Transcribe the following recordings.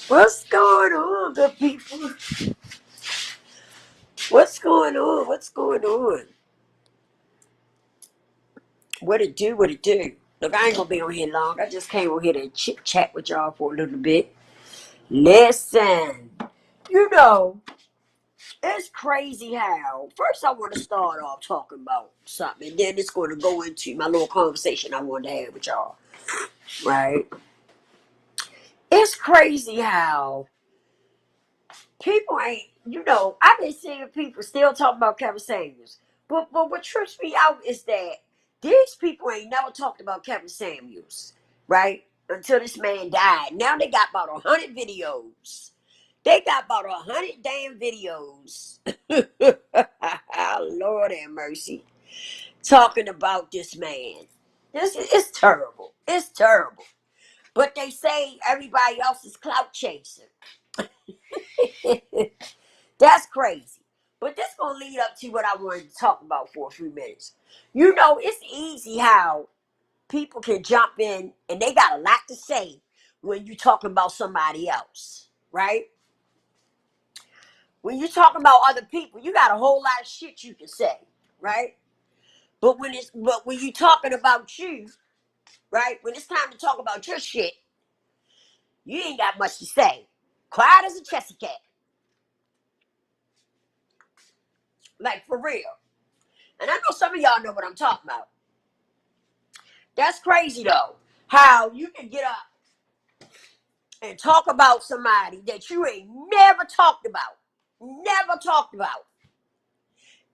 What's going on, good people? What's going on? What's going on? What it do? What it do? Look, I ain't gonna be on here long. I just came on here to chit chat with y'all for a little bit. Listen, you know, it's crazy how. First, I want to start off talking about something, and then it's going to go into my little conversation I wanted to have with y'all. Right? It's crazy how people ain't, I've been seeing people still talking about Kevin Samuels. But what trips me out is that these people ain't never talked about Kevin Samuels, right? Until this man died. Now they got about 100 videos. They got about 100 damn videos. Lord have mercy. Talking about this man. This is it's terrible. It's terrible. But they say everybody else is clout chasing. That's crazy. But this gonna lead up to what I wanted to talk about for a few minutes. It's easy how people can jump in and they got a lot to say when you talking about somebody else, right? When you talking about other people, you got a whole lot of shit you can say, right? But when you talking about you, right? When it's time to talk about your shit, you ain't got much to say. Quiet as a chessy cat. Like for real. And I know some of y'all know what I'm talking about. That's crazy though. How you can get up and talk about somebody that you ain't never talked about. Never talked about.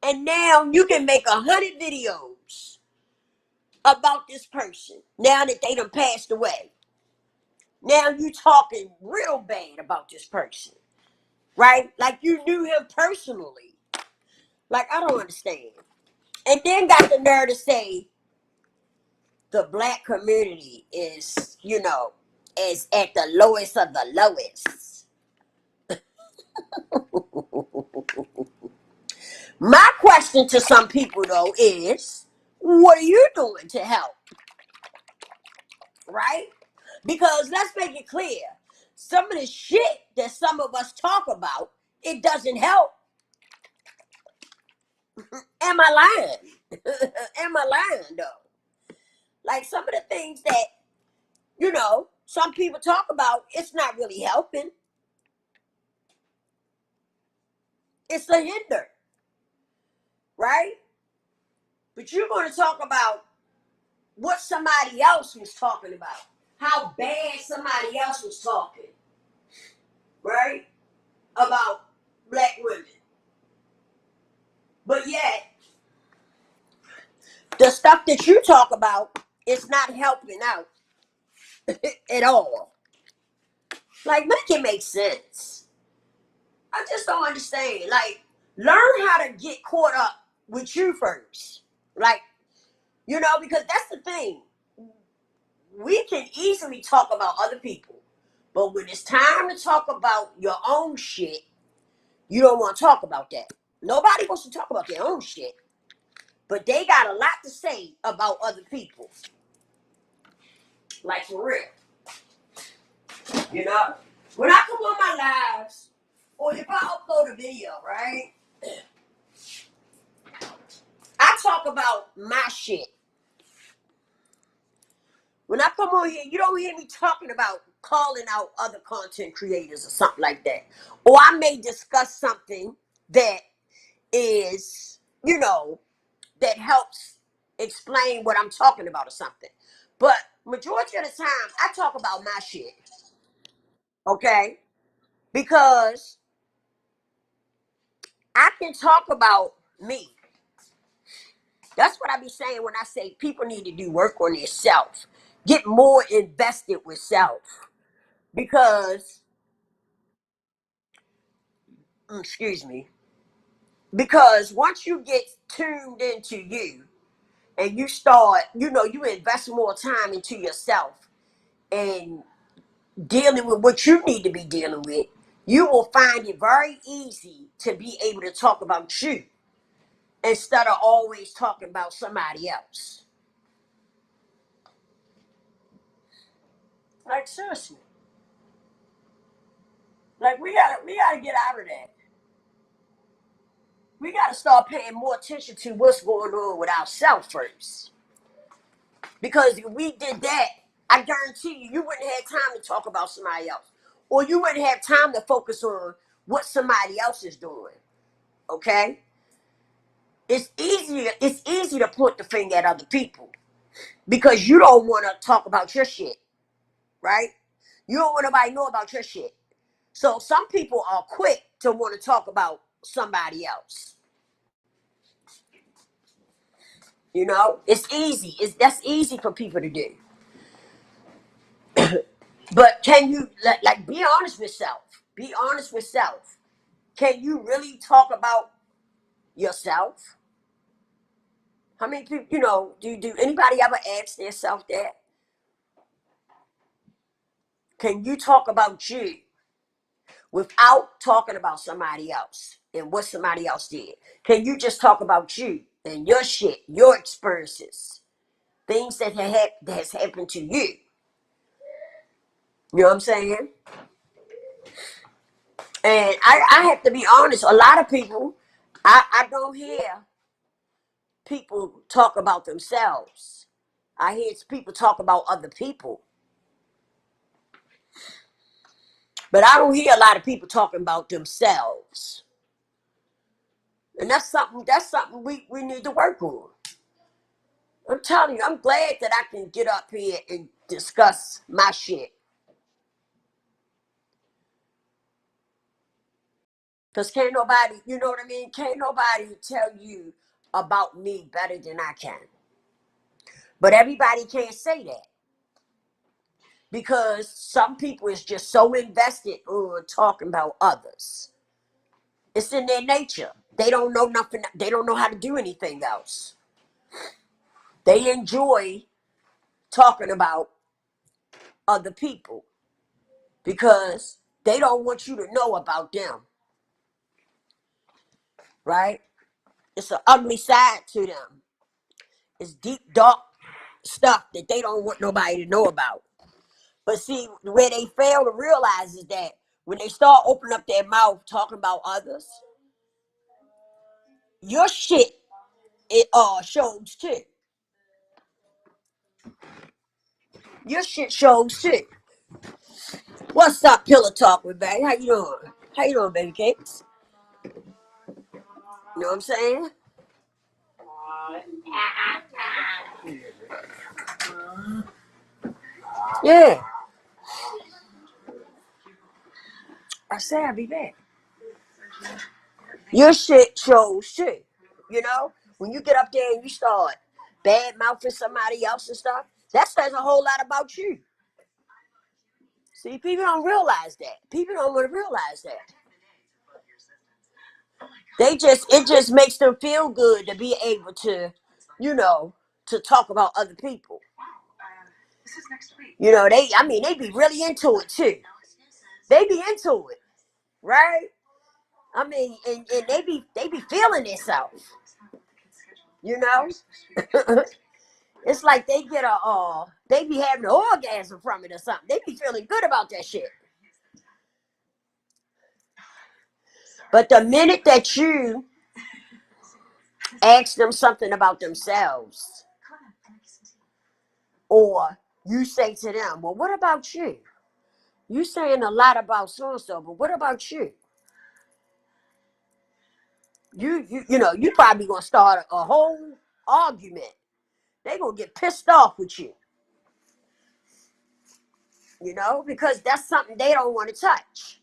And now you can make 100 videos about this person. Now that they done passed away. Now you talking real bad about this person. Right? Like you knew him personally. Like I don't understand. And then got the nerve to say the black community is at the lowest of the lowest. My question to some people though is, what are you doing to help? Right? Because let's make it clear, some of the shit that some of us talk about, it doesn't help. Am I lying? Am I lying though? Like some of the things that, some people talk about, it's not really helping. It's a hinder, right? But you're going to talk about what somebody else was talking about, how bad somebody else was talking, right? About black women. But yet, the stuff that you talk about is not helping out at all. Like, make it make sense. I just don't understand. Like, learn how to get caught up with you first. Like, because that's the thing. We can easily talk about other people. But when it's time to talk about your own shit, you don't want to talk about that. Nobody wants to talk about their own shit. But they got a lot to say about other people. Like for real. You know? When I come on my lives, or if I upload a video, right? I talk about my shit. When I come on here, you don't hear me talking about calling out other content creators or something like that. Or I may discuss something that is, that helps explain what I'm talking about or something. But majority of the time, I talk about my shit. Okay? Because I can talk about me. That's what I be saying when I say people need to do work on their self. Get more invested with self. Because, excuse me, because once you get tuned into you and you start, you invest more time into yourself and dealing with what you need to be dealing with, you will find it very easy to be able to talk about you instead of always talking about somebody else. Like seriously. Like we gotta get out of that. We gotta start paying more attention to what's going on with ourselves first. Because if we did that, I guarantee you, you wouldn't have time to talk about somebody else. Or you wouldn't have time to focus on what somebody else is doing. Okay? It's easy to point the finger at other people because you don't want to talk about your shit, right? You don't want nobody to know about your shit. So some people are quick to want to talk about somebody else. You know, it's easy. That's easy for people to do. But can you like be honest with self? Be honest with self. Can you really talk about yourself? How many people, do anybody ever ask themselves that? Can you talk about you without talking about somebody else and what somebody else did? Can you just talk about you and your shit, your experiences, things that has happened to you? You know what I'm saying? And I have to be honest, a lot of people, I don't hear people talk about themselves. I hear people talk about other people. But I don't hear a lot of people talking about themselves. And that's something we need to work on. I'm telling you, I'm glad that I can get up here and discuss my shit. Because can't nobody, you know what I mean? Can't nobody tell you about me better than I can. But everybody can't say that. Because some people is just so invested on talking about others. It's in their nature. They don't know nothing. They don't know how to do anything else. They enjoy talking about other people because they don't want you to know about them, right? It's an ugly side to them. It's deep, dark stuff that they don't want nobody to know about. But see, where they fail to realize is that when they start opening up their mouth talking about others, your shit it shows too. Your shit shows too. What's up, Pillow Talk with baby? How you doing? How you doing, baby cakes? You know what I'm saying? Yeah. I say I'll be back. Your shit shows too. You know? When you get up there and you start bad mouthing somebody else and stuff, that says a whole lot about you. See, people don't realize that. People don't want to realize that. It just makes them feel good to be able to, you know, to talk about other people. You know, they be really into it too. They be into it, right? I mean, and they be feeling themselves, you know? It's like they get they be having an orgasm from it or something. They be feeling good about that shit. But the minute that you ask them something about themselves, or you say to them, well, what about you? You saying a lot about so and so, but what about you? You probably gonna start a whole argument. They gonna get pissed off with you, because that's something they don't want to touch.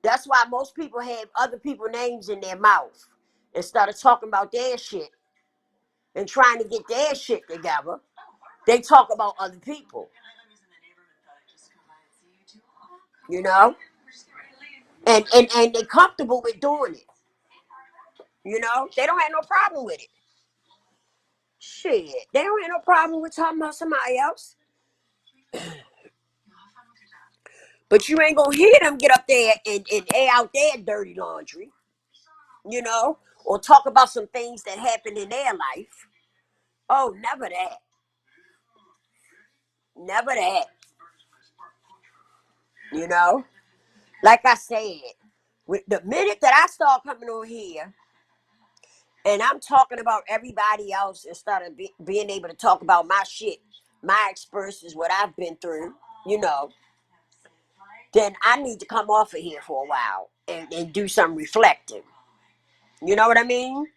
That's why most people have other people's names in their mouth instead of talking about their shit and trying to get their shit together. They talk about other people, you know, and they're comfortable with doing it. They don't have no problem with it. Shit, they don't have no problem with talking about somebody else. But you ain't gonna hear them get up there and air out their dirty laundry, or talk about some things that happened in their life. Oh, never that. Never that. You know? Like I said, with the minute that I start coming on here and I'm talking about everybody else instead of being able to talk about my shit, my experiences, what I've been through, you know, then I need to come off of here for a while and do some reflecting. You know what I mean?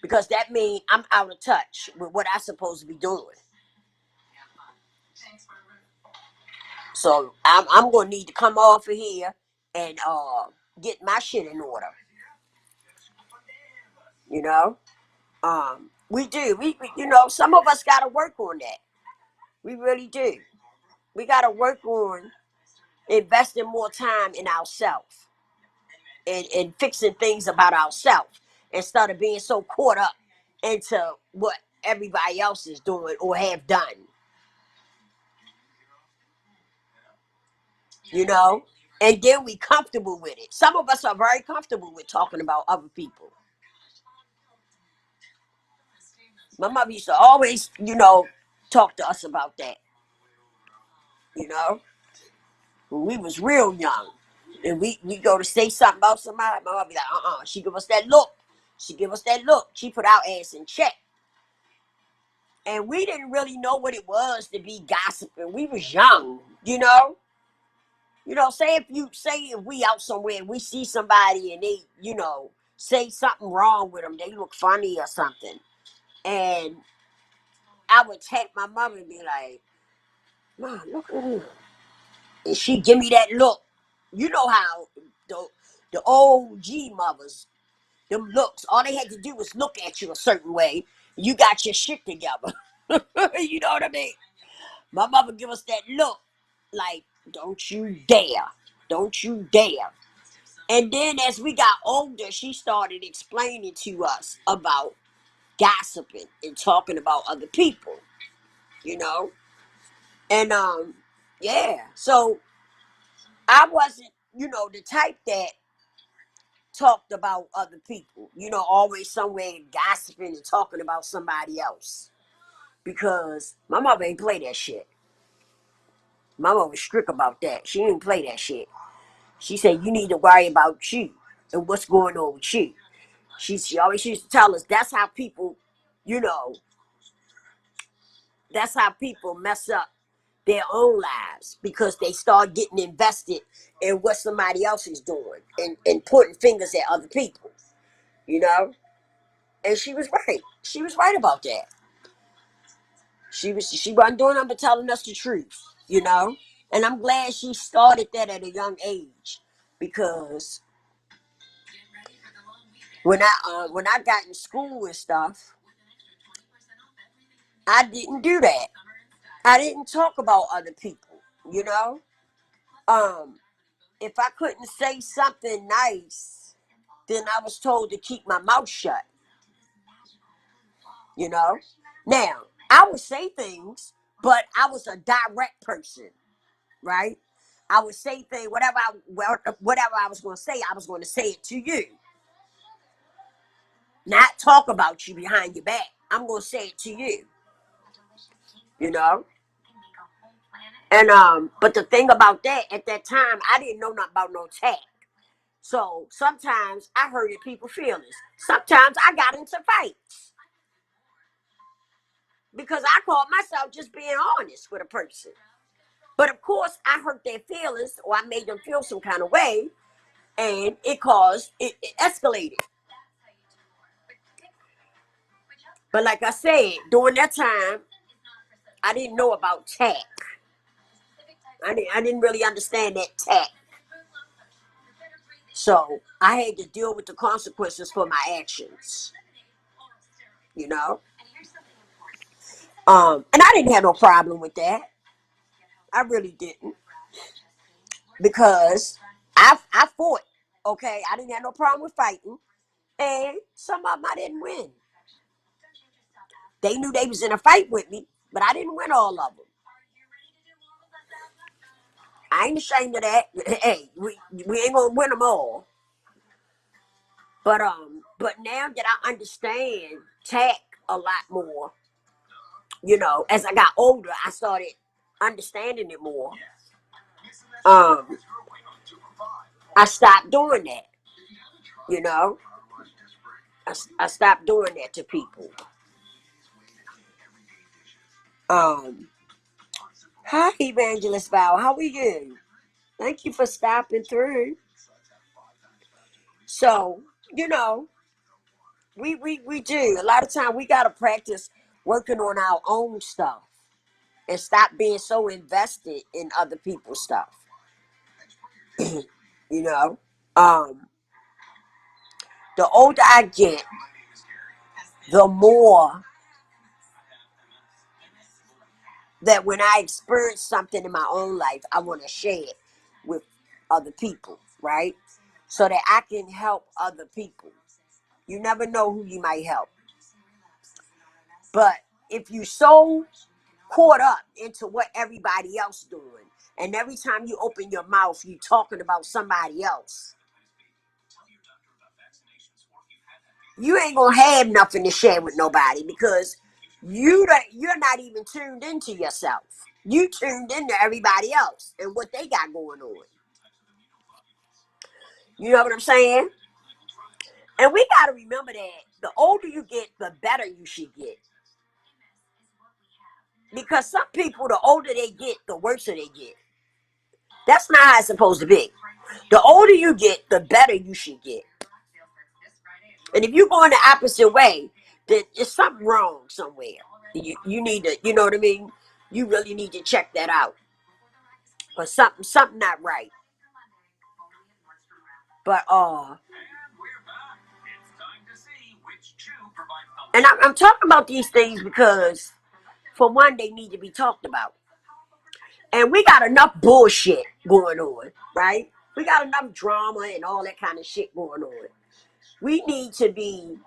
Because that means I'm out of touch with what I'm supposed to be doing. So I'm going to need to come off of here and get my shit in order. You know? We do. We you know, some of us got to work on that. We really do. We got to work on investing more time in ourselves and fixing things about ourselves instead of being so caught up into what everybody else is doing or have done. You know? And then we comfortable with it. Some of us are very comfortable with talking about other people. My mother used to always, you know, talk to us about that. You know? When we was real young. And we go to say something about somebody, my mother be like, She give us that look. She give us that look. She put our ass in check. And we didn't really know what it was to be gossiping. We was young, you know? You know, say if we out somewhere and we see somebody and they, you know, say something wrong with them, they look funny or something. And I would take my mother and be like, Mom, look at him. And she give me that look. You know how the old G mothers, them looks, all they had to do was look at you a certain way. You got your shit together. You know what I mean? My mother give us that look like, don't you dare. Don't you dare. And then as we got older, she started explaining to us about gossiping and talking about other people, you know? And yeah. So I wasn't, you know, the type that talked about other people, you know, always somewhere gossiping and talking about somebody else. Because my mother ain't play that shit. My mother was strict about that. She didn't play that shit. She said, you need to worry about you and what's going on with you. She always used to tell us that's how people, you know, that's how people mess up their own lives because they start getting invested in what somebody else is doing and pointing fingers at other people, you know? And she was right. She was right about that. She wasn't doing nothing but telling us the truth, you know? And I'm glad she started that at a young age because when I got in school and stuff, I didn't do that. I didn't talk about other people, you know? Um, if I couldn't say something nice, then I was told to keep my mouth shut, you know? Now, I would say things, but I was a direct person, right? I would say things, whatever I was going to say, I was going to say it to you. Not talk about you behind your back. I'm going to say it to you, you know? And but the thing about that, at that time, I didn't know nothing about no tact. So sometimes I hurted people's feelings. Sometimes I got into fights because I called myself just being honest with a person. But of course, I hurt their feelings or I made them feel some kind of way, and it escalated. But like I said, during that time, I didn't know about tact. I didn't really understand that tact. So I had to deal with the consequences for my actions, you know? And I didn't have no problem with that. I really didn't. Because I fought. Okay, I didn't have no problem with fighting, and some of them I didn't win. They knew they was in a fight with me, but I didn't win all of them. I ain't ashamed of that. Hey, we ain't gonna win them all, but now that I understand tech a lot more, you know, as I got older, I started understanding it more. Um, I stopped doing that. You know, I stopped doing that to people. Um, Hi, Evangelist Val. How are you? Thank you for stopping through. So, you know, we do. A lot of time we got to practice working on our own stuff and stop being so invested in other people's stuff. You know, um, the older I get, the more that when I experience something in my own life, I want to share it with other people, right? So that I can help other people. You never know who you might help. But if you so caught up into what everybody else doing, and every time you open your mouth, you talking about somebody else, you ain't gonna have nothing to share with nobody because you're not even tuned into yourself. You tuned into everybody else and what they got going on. You know what I'm saying? And we got to remember that the older you get, the better you should get. Because some people, the older they get, the worse they get. That's not how it's supposed to be. The older you get, the better you should get. And if you go in the opposite way, then there's something wrong somewhere. You need to, you know what I mean? You really need to check that out. Or something not right. But and I'm talking about these things because for one, they need to be talked about. And we got enough bullshit going on, right? We got enough drama and all that kind of shit going on. We need to be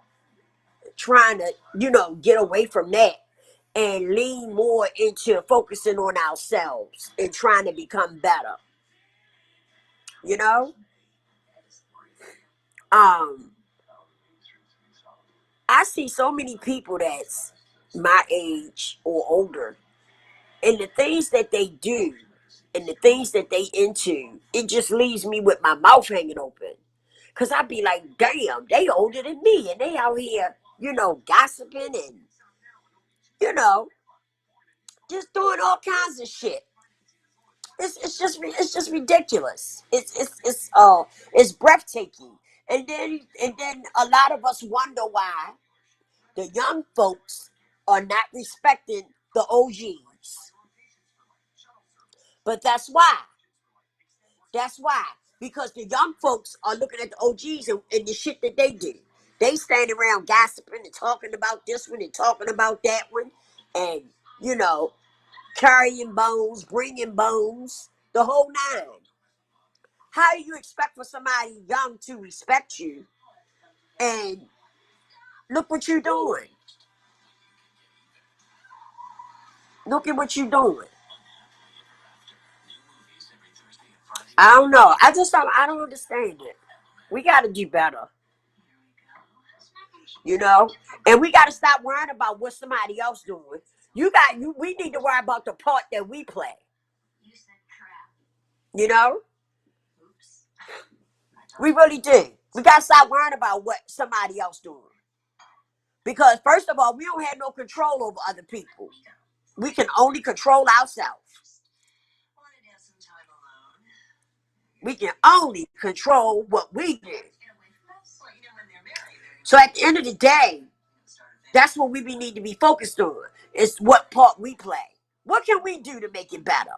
trying to, get away from that and lean more into focusing on ourselves and trying to become better. You know? Um, I see so many people that's my age or older, and the things that they do and the things that they into, it just leaves me with my mouth hanging open. Cause I be like, damn, they older than me and they out here, gossiping and, you know, just doing all kinds of shit. It's just ridiculous. It's breathtaking. And then a lot of us wonder why the young folks are not respecting the OGs. But that's why. That's why. Because the young folks are looking at the OGs and the shit that they do. They stand around gossiping and talking about this one and talking about that one. And, you know, carrying bones, bringing bones, the whole nine. How do you expect for somebody young to respect you? And look what you're doing. Look at what you're doing. I don't know. I don't understand it. We got to do better, you know? And we got to stop worrying about what somebody else doing. We need to worry about the part that we play, you know? We really do. We got to stop worrying about what somebody else doing. Because first of all, we don't have no control over other people. We can only control ourselves. We can only control what we do. So at the end of the day, that's what we need to be focused on. Is what part we play. What can we do to make it better?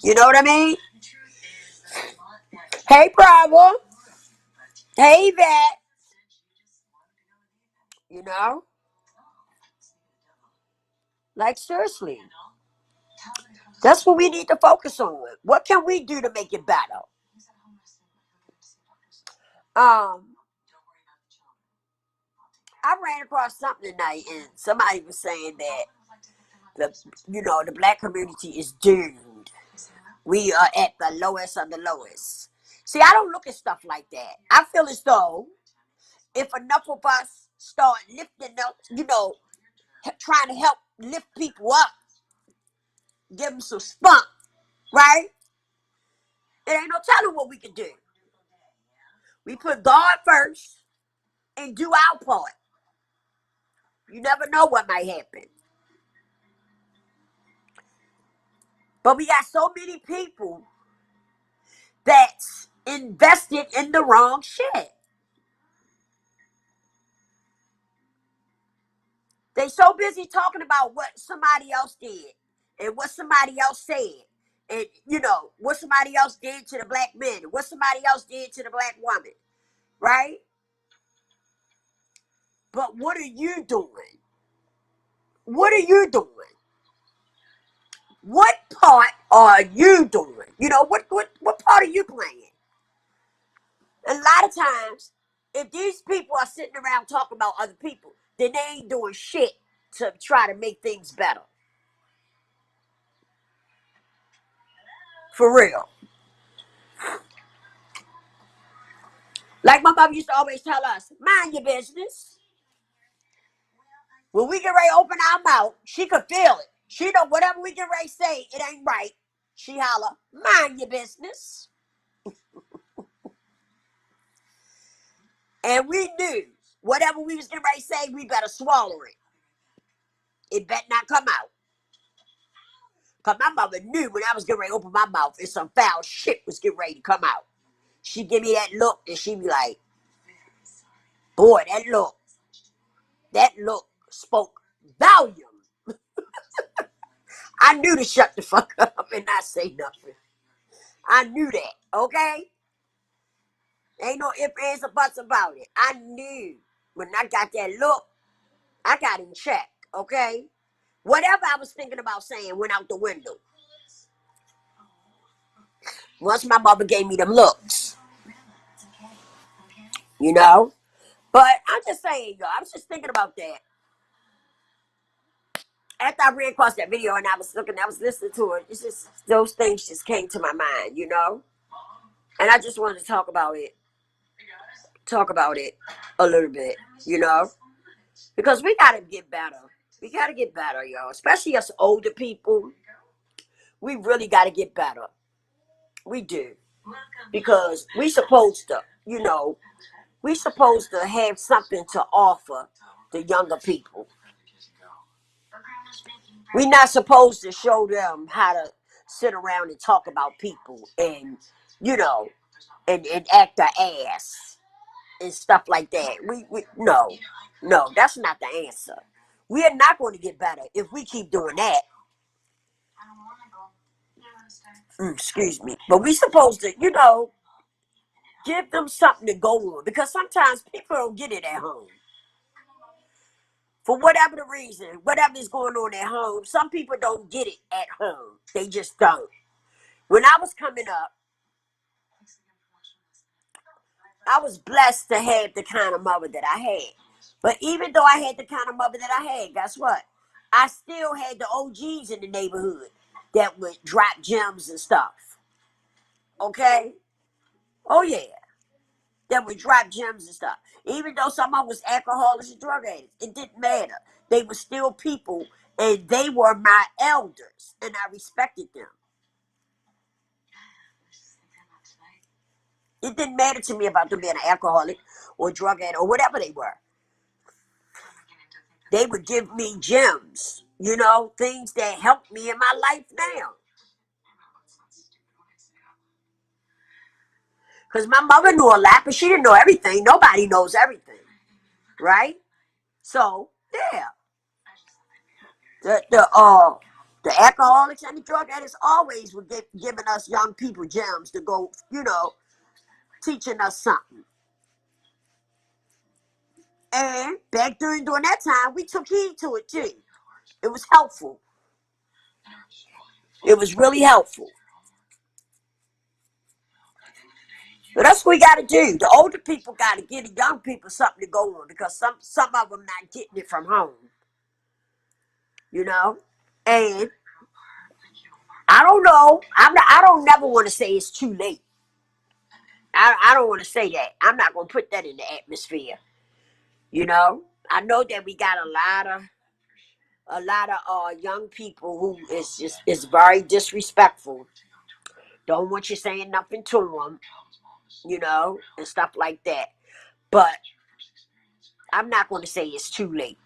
You know what I mean? Hey, Bravo. Hey, Vet. You know? Like, seriously. That's what we need to focus on. What can we do to make it better? Um, I ran across something tonight, and somebody was saying that the black community is doomed. We are at the lowest of the lowest. See, I don't look at stuff like that. I feel as though if enough of us start lifting up, trying to help lift people up, give them some spunk, right? It ain't no telling what we can do. We put God first and do our part. You never know what might happen. But we got so many people that's invested in the wrong shit. They so busy talking about what somebody else did and what somebody else said. And what somebody else did to the black men, what somebody else did to the black woman, right? But what are you doing? What are you doing? What part are you doing? What part are you playing? A lot of times, if these people are sitting around talking about other people, then they ain't doing shit to try to make things better. For real. Like my mom used to always tell us, mind your business. When we get ready to open our mouth, she could feel it. She know whatever we get ready to say, it ain't right. She holler, mind your business. And we knew whatever we was getting ready to say, we better swallow it. It better not come out. Because my mother knew when I was getting ready to open my mouth and some foul shit was getting ready to come out. She give me that look and she be like, boy, that look spoke volume. I knew to shut the fuck up and not say nothing. I knew that, okay? Ain't no ifs, ands, or buts about it. I knew when I got that look, I got in check, okay? Whatever I was thinking about saying went out the window. Once my mother gave me them looks, you know? But I'm just saying, y'all, I was just thinking about that. After I ran across that video and I was listening to it, it's just, those things just came to my mind, And I just wanted to talk about it a little bit, because we got to get better. We got to get better, y'all. Especially us older people. We really got to get better. We do. Because we supposed to have something to offer the younger people. We're not supposed to show them how to sit around and talk about people and, you know, and act a ass and stuff like that. No, that's not the answer. We are not going to get better if we keep doing that. Excuse me. But we supposed to, give them something to go on because sometimes people don't get it at home. For whatever the reason, whatever is going on at home, some people don't get it at home. They just don't. When I was coming up, I was blessed to have the kind of mother that I had. But even though I had the kind of mother that I had, guess what? I still had the OGs in the neighborhood that would drop gems and stuff. Okay? Oh, yeah. That would drop gems and stuff. Even though some of them was alcoholics and drug addicts, it didn't matter. They were still people, and they were my elders, and I respected them. It didn't matter to me about them being an alcoholic or drug addict or whatever they were. They would give me gems, things that helped me in my life now. Because my mother knew a lot, but she didn't know everything. Nobody knows everything, right? So, yeah. The alcoholics and the drug addicts always were giving us young people gems to go, teaching us something. And back during that time, we took heed to it too. It was helpful. It was really helpful. But that's what we got to do. The older people got to give the young people something to go on because some of them not getting it from home. And I don't know. I don't never want to say it's too late. I don't want to say that. I'm not going to put that in the atmosphere. I know that we got a lot of young people who is very disrespectful Don't want you saying nothing to them, and stuff like that. But I'm not going to say it's too late.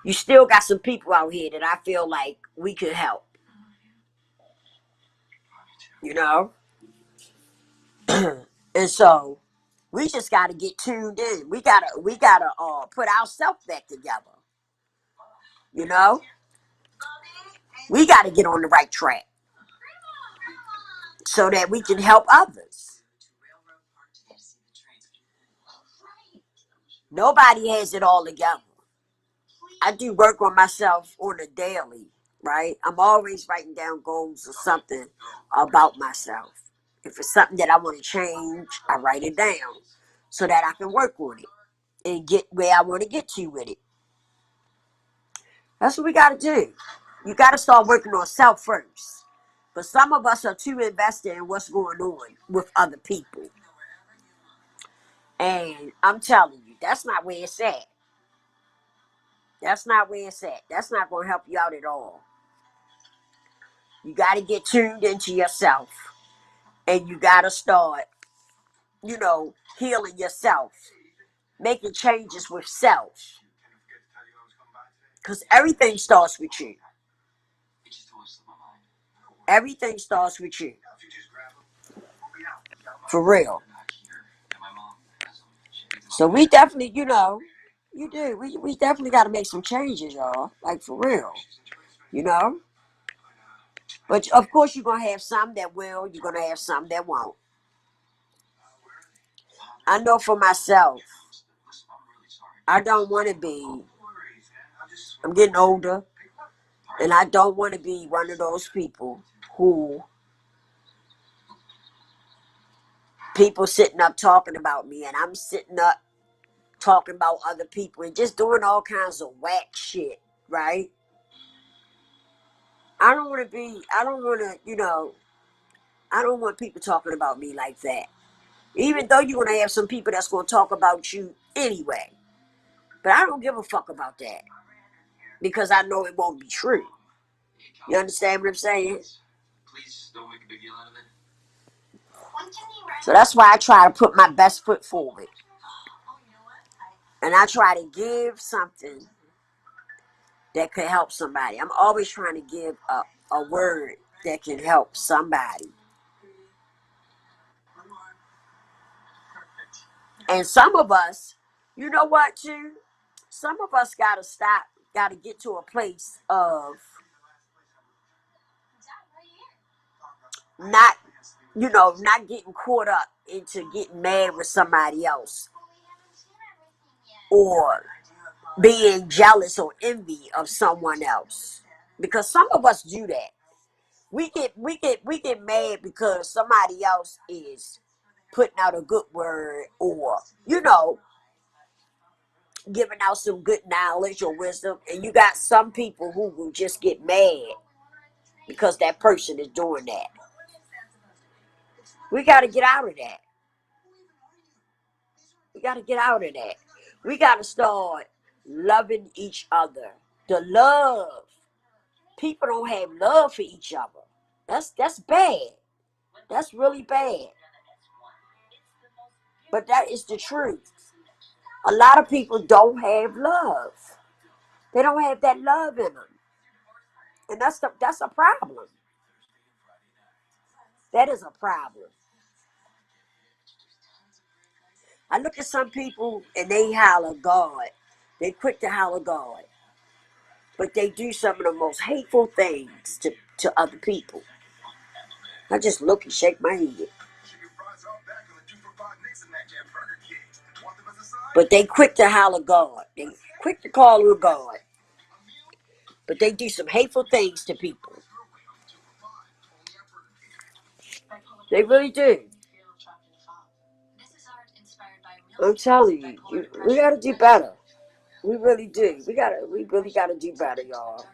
You still got some people out here that I feel like we could help. And so we just got to get tuned in. We gotta put ourselves back together. You know, we got to get on the right track so that we can help others. Nobody has it all together. I do work on myself on a daily, right? I'm always writing down goals or something about myself. If it's something that I want to change, I write it down so that I can work on it and get where I want to get to with it. That's what we got to do. You got to start working on self first. But some of us are too invested in what's going on with other people. And I'm telling you, that's not where it's at. That's not where it's at. That's not going to help you out at all. You got to get tuned into yourself. And you got to start, healing yourself. Making changes with self. Because everything starts with you. Everything starts with you. For real. So we definitely, you do. We definitely got to make some changes, y'all. Like, for real. But, of course, you're going to have some that will. You're going to have some that won't. I know for myself, I don't want to be. I'm getting older. And I don't want to be one of those people who people sitting up talking about me and I'm sitting up talking about other people and just doing all kinds of whack shit, right? I don't want to, I don't want people talking about me like that. Even though you're going to have some people that's going to talk about you anyway. But I don't give a fuck about that. Because I know it won't be true. You understand what I'm saying? So that's why I try to put my best foot forward. And I try to give something that could help somebody. I'm always trying to give a word that can help somebody. And some of us, you know what, too? Some of us got to stop, got to get to a place of not, not getting caught up into getting mad with somebody else or being jealous or envy of someone else. Because some of us do that. We get mad because somebody else is putting out a good word or, giving out some good knowledge or wisdom. And you got some people who will just get mad because that person is doing that. We got to get out of that. We got to get out of that. We got to start loving each other. The love. People don't have love for each other. That's bad. That's really bad. But that is the truth. A lot of people don't have love. They don't have that love in them. And that's a problem. That is a problem. I look at some people and they holler God. They quick to holler God. But they do some of the most hateful things to other people. I just look and shake my head. But they quick to holler God. They quick to call her God. But they do some hateful things to people. They really do. I'm telling you, we gotta do better. We really do. We really gotta do better, y'all.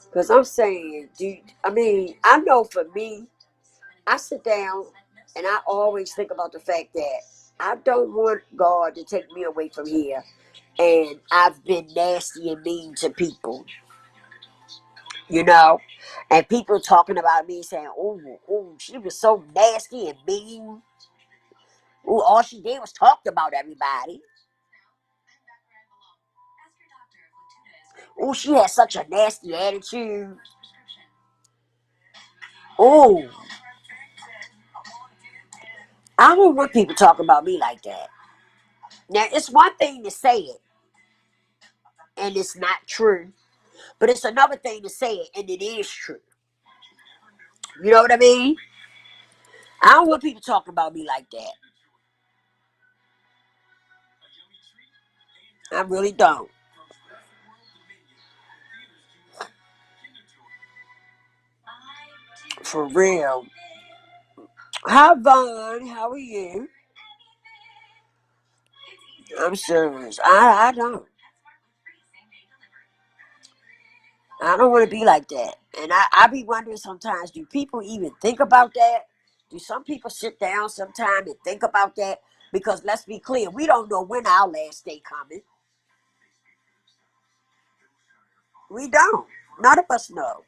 Because I'm saying, dude, I know for me, I sit down and I always think about the fact that I don't want God to take me away from here. And I've been nasty and mean to people. you know, and people talking about me saying, "Oh, oh, she was so nasty and mean. Oh, all she did was talk about everybody. Oh, she had such a nasty attitude. Oh, I don't want people talking about me like that." Now, it's one thing to say it and it's not true, but it's another thing to say it and it is true. You know what I mean? I don't want people talking about me like that. I really don't. For real. Hi, Vaughn. How are you? I'm serious. I don't. I don't want to be like that. And I be wondering sometimes, do people even think about that? Do some people sit down sometime and think about that? Because let's be clear, we don't know when our last day coming. We don't. None of us know.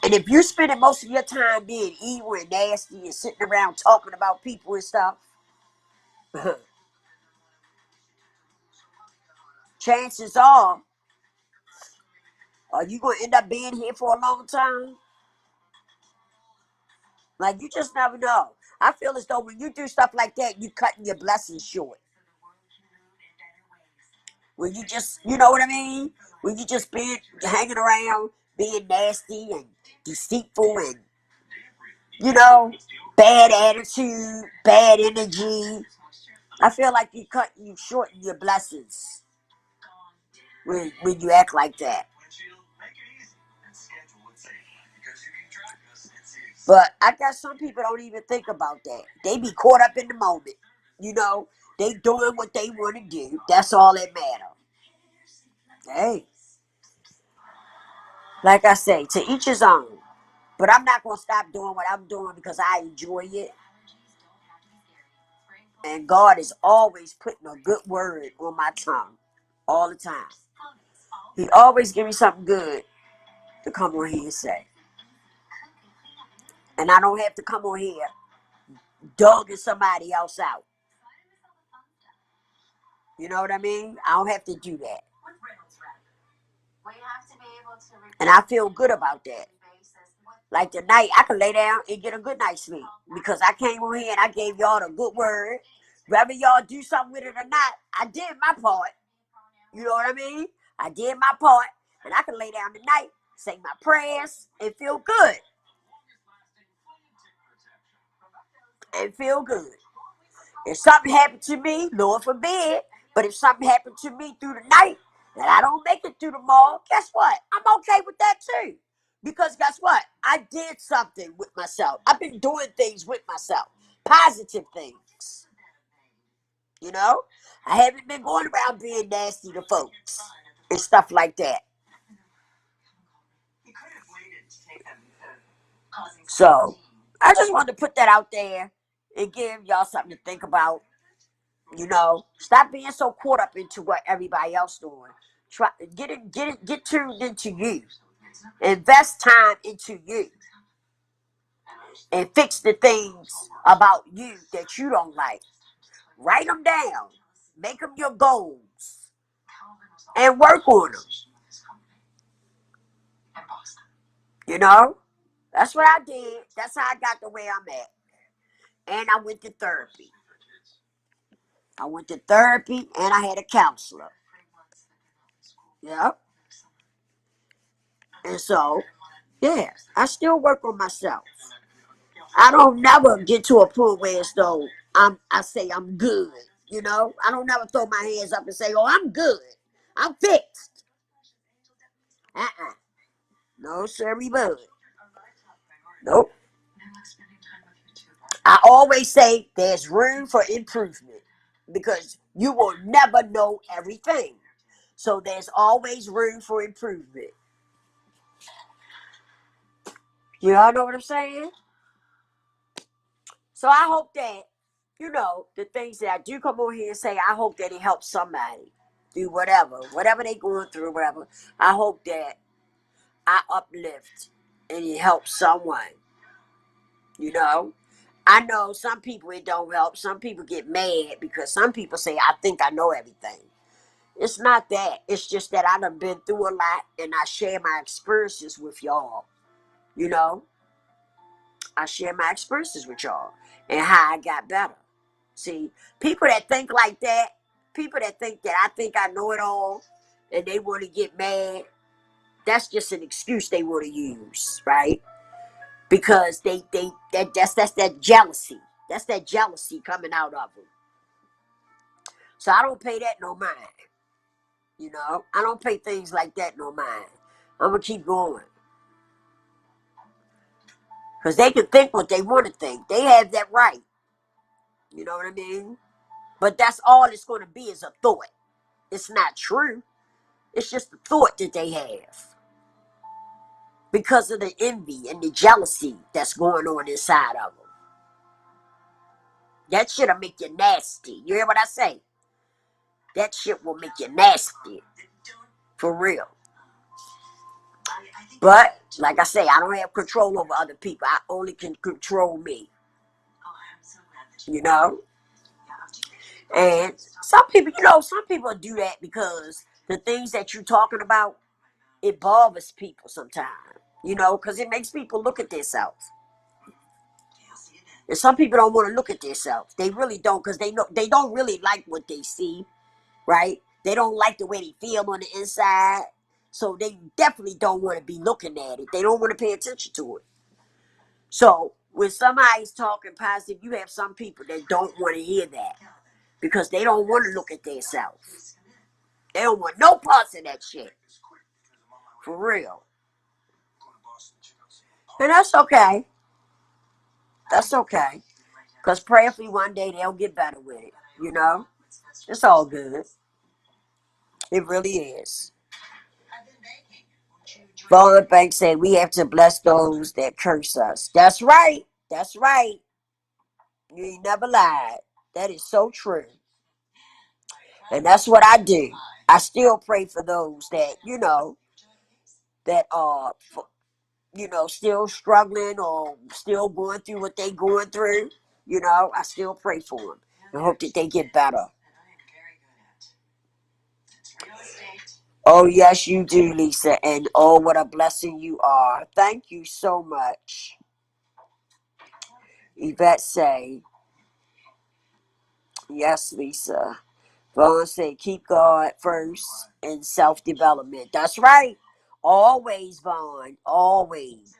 And if you're spending most of your time being evil and nasty and sitting around talking about people and stuff, chances are you going to end up being here for a long time? Like, you just never know. I feel as though when you do stuff like that, you cutting your blessings short. When you just, you know what I mean? When you just been hanging around, being nasty and deceitful and, you know, bad attitude, bad energy. I feel like you shorten your blessings when you act like that. But I guess some people don't even think about that. They be caught up in the moment. You know, they doing what they want to do. That's all that matter. Hey, like I say, to each his own. But I'm not gonna stop doing what I'm doing because I enjoy it. And God is always putting a good word on my tongue. All the time. He always give me something good to come on here and say. And I don't have to come on here dogging somebody else out. You know what I mean? I don't have to do that. And I feel good about that. Like tonight, I can lay down and get a good night's sleep because I came on here and I gave y'all the good word. Whether y'all do something with it or not, I did my part. You know what I mean? I did my part, and I can lay down tonight, say my prayers, and feel good. And feel good. If something happened to me, Lord forbid, but if something happened to me through the night and I don't make it through the mall, guess what? I'm okay with that too. Because guess what? I did something with myself. I've been doing things with myself, positive things. You know, I haven't been going around being nasty to folks and stuff like that. So I just wanted to put that out there and give y'all something to think about. You know, stop being so caught up into what everybody else doing. Try get tuned into you. Invest time into you and fix the things about you that you don't like. Write them down. Make them your goals and work on them. You know, that's what I did. That's how I got the way I'm at. And I went to therapy. I went to therapy and I had a counselor. Yep. And so, yeah, I still work on myself. I don't never get to a point where it's though I say I'm good. You know, I don't never throw my hands up and say, "Oh, I'm good. I'm fixed." Uh-uh. No, sorry, bud. Nope. I always say there's room for improvement because you will never know everything. So there's always room for improvement. You all know what I'm saying? So I hope that, the things that I do come over here and say, I hope that it helps somebody. through whatever they going through, whatever. I hope that I uplift and it helps someone. You know, I know some people it don't help. Some people get mad because some people say I think I know everything. It's not that. It's just that I done been through a lot and I share my experiences with y'all. You know, I share my experiences with y'all and how I got better. See, people that think like that, people that think that I think I know it all and they want to get mad, that's just an excuse they want to use, right? Because that's that jealousy. That's that jealousy coming out of them. So I don't pay that no mind. You know, I don't pay things like that no mind. I'm gonna keep going because they can think what they want to think. They have that right. You know what I mean? But that's all it's going to be is a thought. It's not true. It's just a thought that they have because of the envy and the jealousy that's going on inside of them. That shit'll make you nasty. You hear what I say? That shit will make you nasty. For real. But, like I say, I don't have control over other people. I only can control me. You know? And some people, some people do that because the things that you're talking about, it bothers people sometimes. Because it makes people look at themselves. And some people don't want to look at themselves. They really don't, because they don't really like what they see, right? They don't like the way they feel on the inside. So they definitely don't want to be looking at it. They don't want to pay attention to it. So when somebody's talking positive, you have some people that don't want to hear that because they don't want to look at themselves. They don't want no parts of that shit. For real. And that's okay. That's okay. Because prayerfully one day they'll get better with it. It's all good. It really is. Vaughn Banks said we have to bless those that curse us. That's right. That's right. You ain't never lied. That is so true. And that's what I do. I still pray for those that, that are, still struggling or still going through what they going through. I still pray for them and hope that they get better. Oh, yes, you do, Lisa. And oh, what a blessing you are. Thank you so much. Yvette say, yes, Lisa. Vaughn said, keep God first and self-development. That's right. Always, Vaughn. Always.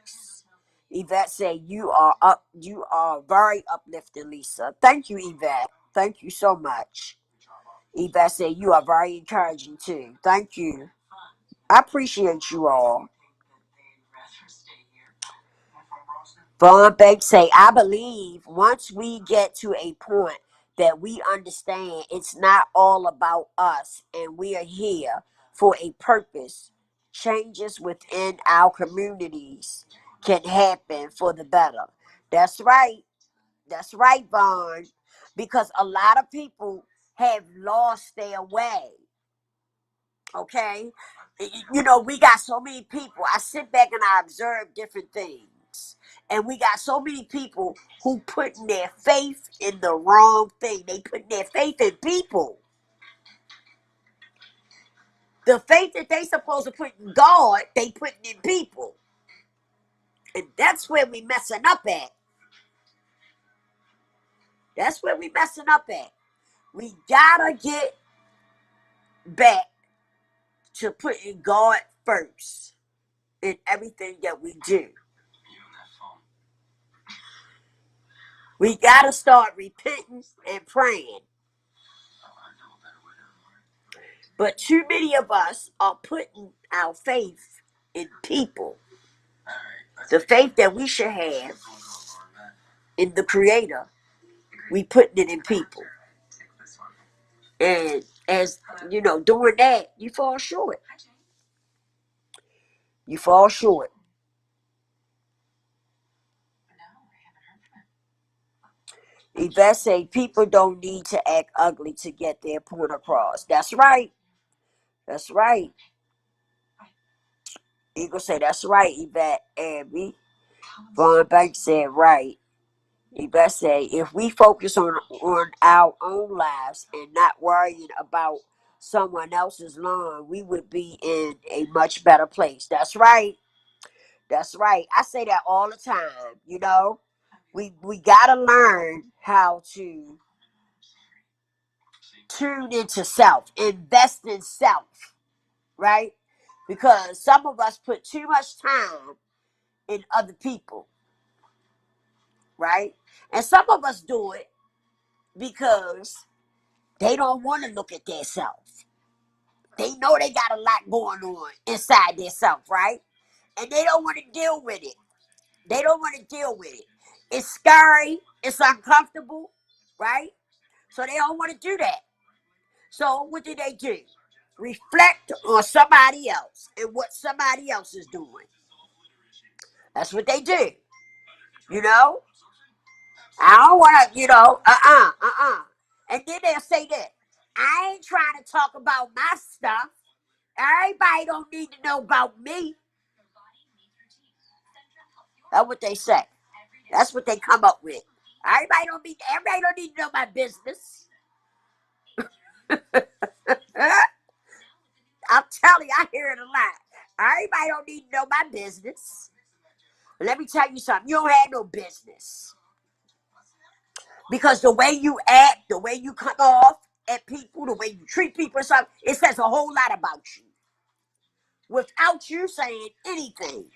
Yvette said, you are very uplifting, Lisa. Thank you, Yvette. Thank you so much. Yvette said, you are very encouraging too. Thank you. I appreciate you all. Vaughn Beck say, I believe once we get to a point that we understand it's not all about us and we are here for a purpose, changes within our communities can happen for the better. That's right. That's right, Vaughn. Because a lot of people have lost their way. Okay? We got so many people. I sit back and I observe different things. And we got so many people who putting their faith in the wrong thing. They putting their faith in people. The faith that they supposed to put in God, they putting in people. And that's where we messing up at. That's where we messing up at. We gotta get back to putting God first in everything that we do. We gotta start repenting and praying. But too many of us are putting our faith in people. The faith that we should have in the Creator, we putting it in people. And as doing that, you fall short. You fall short. Yvette say people don't need to act ugly to get their point across. That's right. That's right. Eagle say that's right, Yvette Abby. Vaughn Banks said right. Yvette say if we focus on our own lives and not worrying about someone else's lawn, we would be in a much better place. That's right. That's right. I say that all the time. We gotta learn how to tune into self, invest in self, right? Because some of us put too much time in other people, right? And some of us do it because they don't want to look at their self. They know they got a lot going on inside their self, right? And they don't want to deal with it. They don't want to deal with it. It's scary. It's uncomfortable, right? So they don't want to do that. So what do? Reflect on somebody else and what somebody else is doing. That's what they do. You know? I don't want to, And then they'll say that. I ain't trying to talk about my stuff. Everybody don't need to know about me. That's what they say. That's what they come up with. Everybody don't need to know my business. I'm telling you, I hear it a lot. Everybody don't need to know my business. Let me tell you something. You don't have no business. Because the way you act, the way you come off at people, the way you treat people, something, it says a whole lot about you. Without you saying anything.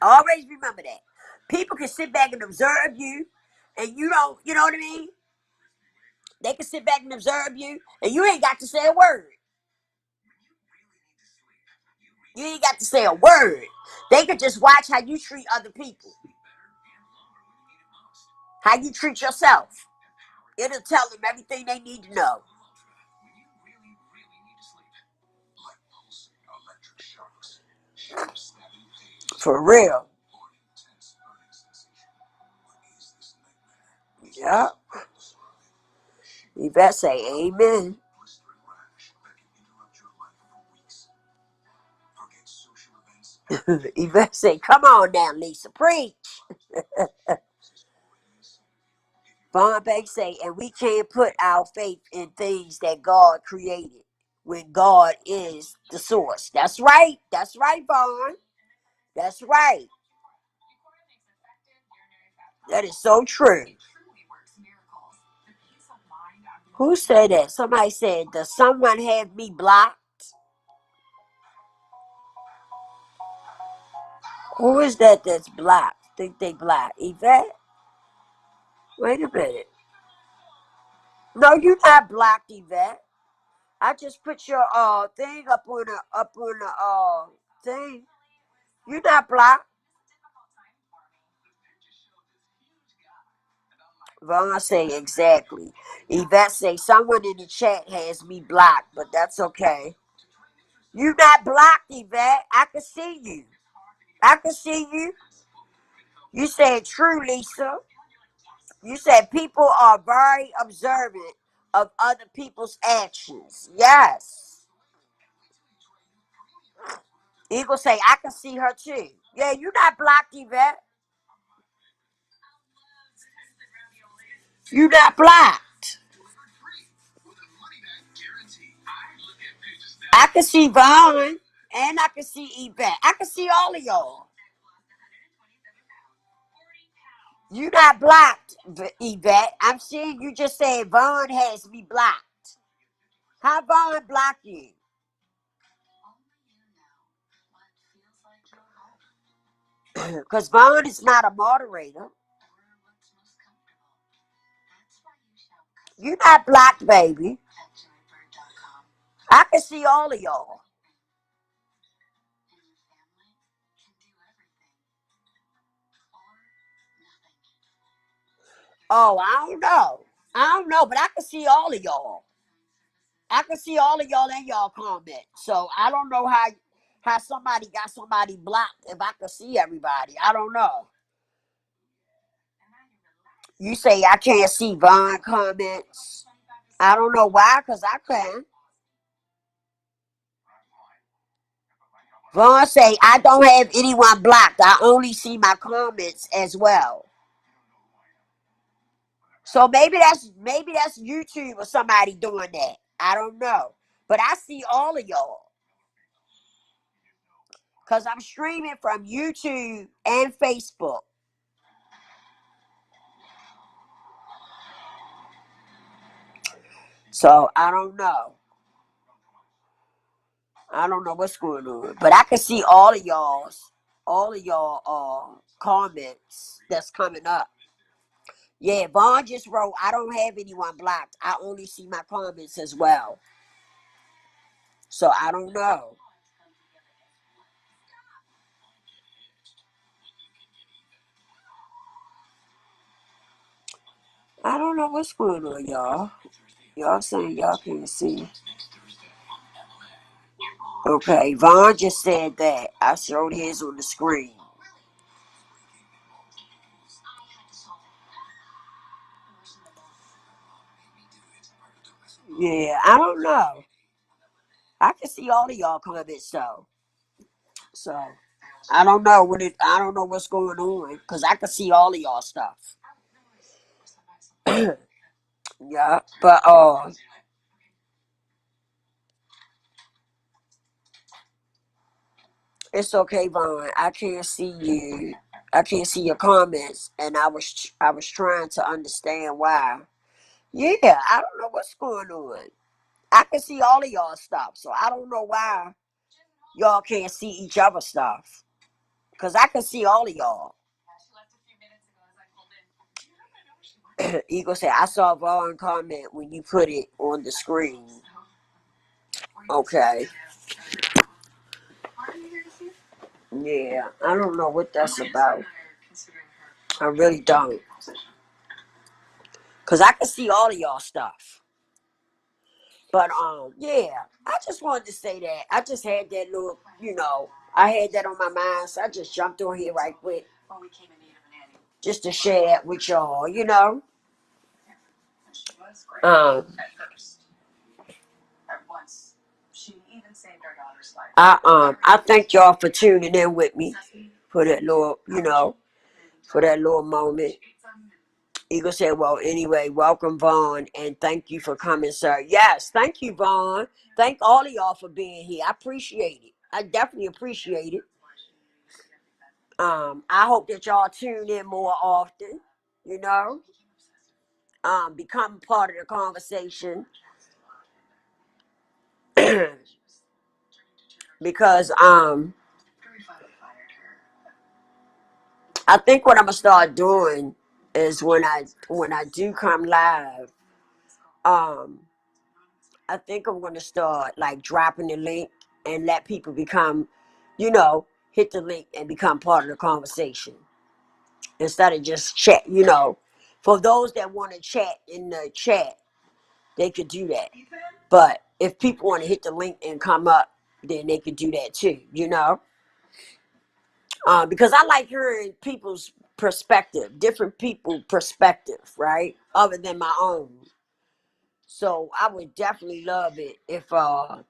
Always remember that. People can sit back and observe you, and you don't, you know what I mean? They can sit back and observe you, and you ain't got to say a word. You ain't got to say a word. They can just watch how you treat other people, how you treat yourself. It'll tell them everything they need to know. For real. Yeah. Yvette say amen. Yvette say, come on now, Lisa, preach. Von Beck say, and we can't put our faith in things that God created when God is the source. That's right. That's right, Vaughn. That's right. That is so true. Who said that? Somebody said, does someone have me blocked? Who is that that's blocked? Think they blocked? Yvette? Wait a minute. No, you're not blocked, Yvette. I just put your thing up on the thing. You're not blocked. Vaughn say exactly. Yvette say someone in the chat has me blocked, but that's okay. You not blocked, Yvette. I can see you. I can see you. You said true, Lisa. You said people are very observant of other people's actions. Yes. Eagle say I can see her too. Yeah, you not blocked, Yvette. You not blocked. I can see Vaughn and I can see Yvette. I can see all of y'all. You not blocked, Yvette. I'm seeing you just saying Vaughn has me blocked. How Vaughn block you? Because Vaughn is not a moderator. You not blocked, baby. I can see all of y'all. Oh, I don't know. I don't know, but I can see all of y'all. I can see all of y'all in y'all comment. So I don't know how somebody got somebody blocked if I can see everybody. I don't know. You say I can't see Vaughn comments. I don't know why, because I can. Vaughn say, I don't have anyone blocked. I only see my comments as well. So maybe that's YouTube or somebody doing that. I don't know. But I see all of y'all. Because I'm streaming from YouTube and Facebook. So I don't know. I don't know what's going on. But I can see all of y'all comments that's coming up. Yeah, Vaughn just wrote, I don't have anyone blocked. I only see my comments as well. So I don't know. I don't know what's going on, y'all. Y'all saying y'all can't see. Okay, Vaughn just said that. I showed his on the screen. Yeah, I don't know. I can see all of y'all comments though. So I don't know I don't know what's going on because I can see all of y'all stuff. Yeah, but it's okay, Vaughn. I can't see you. I can't see your comments, and I was trying to understand why. Yeah, I don't know what's going on. I can see all of y'all stuff, so I don't know why y'all can't see each other stuff. Cause I can see all of y'all. Eagle said, I saw Vaughn comment when you put it on the screen. Okay. Yeah, I don't know what that's about. I really don't. Cause I can see all of y'all stuff. But yeah, I just wanted to say that. I just had that little, I had that on my mind, so I just jumped on here right quick. Just to share it with y'all. Um I thank y'all for tuning in with me for that little moment. Eagle said, well, anyway, welcome, Vaughn, and thank you for coming, sir. Yes, thank you, Vaughn. Thank all of y'all for being here. I appreciate it. I definitely appreciate it. I hope that y'all tune in more often, you know, become part of the conversation. Because I think what I'm gonna start doing is when I do come live, um, I think I'm gonna start like dropping the link and let people hit the link and become part of the conversation instead of just chat. For those that want to chat in the chat, they could do that. But if people want to hit the link and come up, then they could do that too. Because I like hearing people's perspective, different people' perspective, right? Other than my own. So I would definitely love it if some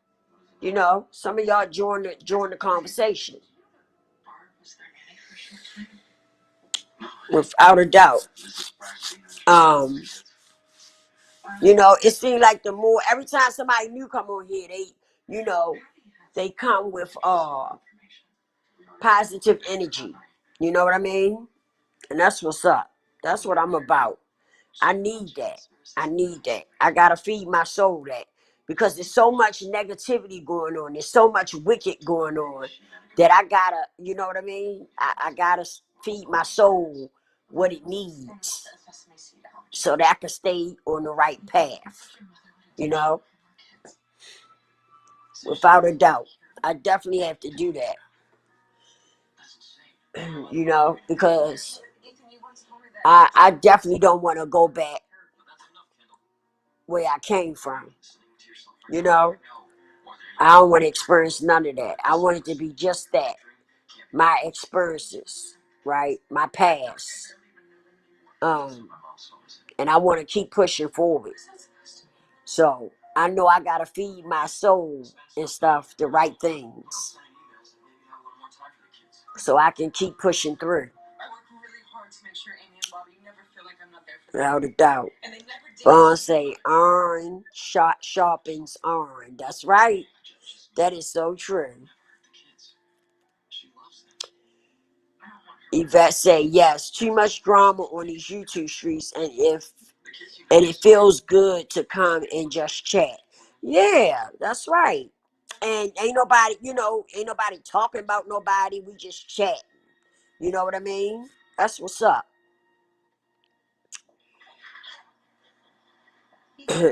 of y'all join the conversation. Without a doubt. Um, it seems like the more every time somebody new come on here, you know, they come with positive energy. You know what I mean? And that's what's up. That's what I'm about. I need that. I need that. I gotta feed my soul that because there's so much negativity going on. There's so much wicked going on that I gotta, you know what I mean? I gotta feed my soul what it needs so that I can stay on the right path. You know, without a doubt, I definitely have to do that. Because I definitely don't want to go back where I came from. You know, I don't want to experience none of that. I want it to be just that. My experiences, right? My past. Um, and I want to keep pushing forward. So I know I gotta feed my soul and stuff the right things. so I can keep pushing through. Without a doubt. Vaughn say, iron sharpens iron. That's right. That is so true. Yvette say, yes, too much drama on these YouTube streets, and it feels good to come and just chat. Yeah, that's right. And ain't nobody, ain't nobody talking about nobody. We just chat. You know what I mean? That's what's up.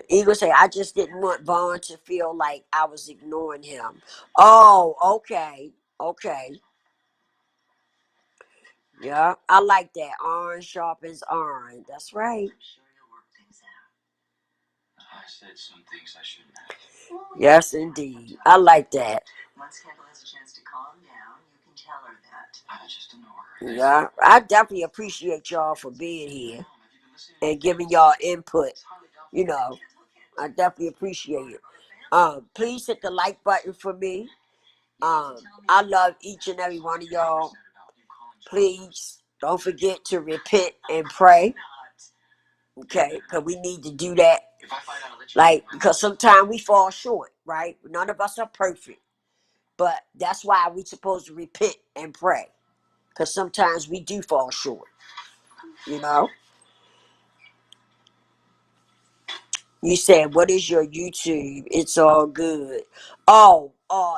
Eagle say, I just didn't want Vaughn to feel like I was ignoring him. Oh, okay. Okay. Yeah, I like that. Iron sharpens iron. That's right. Yes, indeed. I like that. Yeah, I definitely appreciate y'all for being here and giving y'all input. I definitely appreciate it. Please hit the like button for me. I love each and every one of y'all. Please don't forget to repent and pray. Okay, because we need to do that. Because sometimes we fall short, right? None of us are perfect. But that's why we're supposed to repent and pray. Because sometimes we do fall short. You said, what is your YouTube? It's all good. Oh,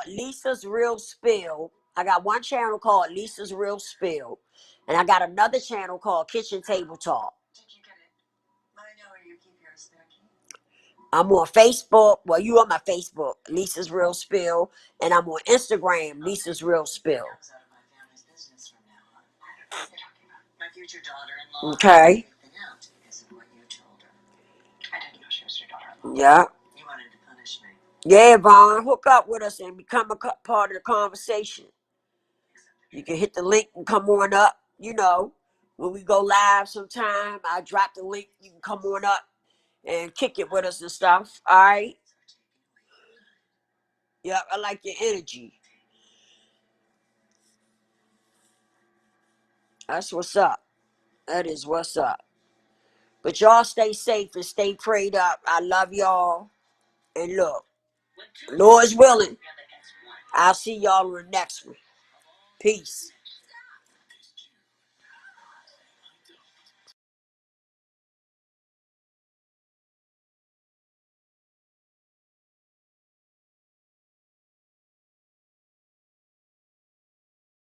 Lisa's Real Spill. I got one channel called Lisa's Real Spill. And I got another channel called Kitchen Table Talk. I'm on Facebook. Well, you on my Facebook, Lisa's Real Spill. And I'm on Instagram, Lisa's Real Spill. Okay. Yeah. Yeah, Vaughn, hook up with us and become a part of the conversation. You can hit the link and come on up. When we go live sometime, I drop the link. You can come on up and kick it with us and stuff. All right? Yep, I like your energy. That's what's up. That is what's up. But y'all stay safe and stay prayed up. I love y'all. And look, Lord's willing, I'll see y'all on the next one. Peace.